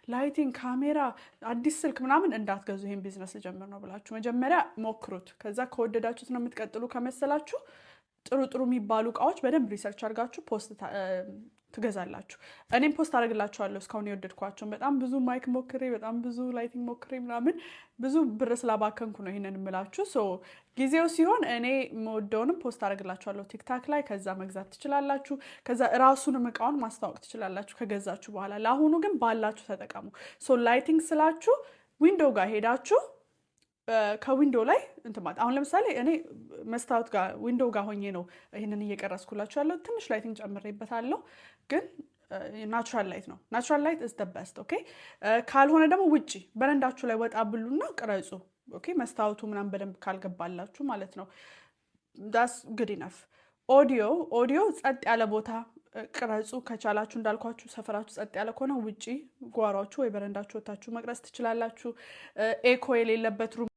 ላይቲንግ ካሜራ አዲስ ስልክ ምናምን እንዳትገዙ ይሄን ቢዝነስ ጀምር ነው ብላችሁ መጀመሪያ ሞክሩት ከዛ ከወደዳችሁት ነው የምትቀጥሉ ከመሰላችሁ ጥሩ ጥሩ የሚባሉ እቃዎች በደንብ ሪሰርች አድርጋችሁ ፖስት ትገዛላችሁ እኔም ፖስት አደርግላችኋለሁ እስካሁን የወደድኳቸው በጣም ብዙ ማይክ ሞክሬ በጣም ብዙ ላይቲንግ ሞክሬ ምናምን ብዙ ብር ስላባከንኩ ነው ይሄንን የምላችሁ ሶ ጊዜው ሲሆን እኔ የምወደውንም ፖስት አደርግላችኋለሁ ቲክታክ ላይ ከዛ መግዛት ትችላላችሁ ከዛ ራሱንም እቃውን ማስተዋወቅ ትችላላችሁ ከገዛችሁ በኋላ ለአሁኑ ግን ባላችሁ ተጠቀሙ ሶ ላይቲንግ ስላችሁ ዊንዶው ጋር ሄዳችሁ ከዊንዶው ላይ እንት ማለት አሁን ለምሳሌ እኔ መስታወት ጋር ዊንዶው ጋር ሆኜ ነው ይሄንን እየቀረስኩላችሁ ያለው ትንሽ ላይቲንግ ጨምሬበታለሁ ግን ናቹራል ላይት ነው ናቹራል ላይት ኢዝ ዘ ቤስት ኦኬ ካልሆነ ደግሞ ውጪ በረንዳችሁ ላይ ወጣ ብሉና ቅረጹ ኦኬ መስታወቱ ምናምን በደንብ ካልገባላችሁ ማለት ነው that's good enough ኦዲዮ ጸጥ ያለ ቦታ ቅረጹ ከቻላችሁ እንዳልኳችሁ ሰፈራችሁ ጸጥ ያለ ከሆነ ውጪ ጓሯችሁ ወይ በረንዳችሁ ወጣችሁ መቅረጽ ትችላላችሁ ኤኮ የሌለበት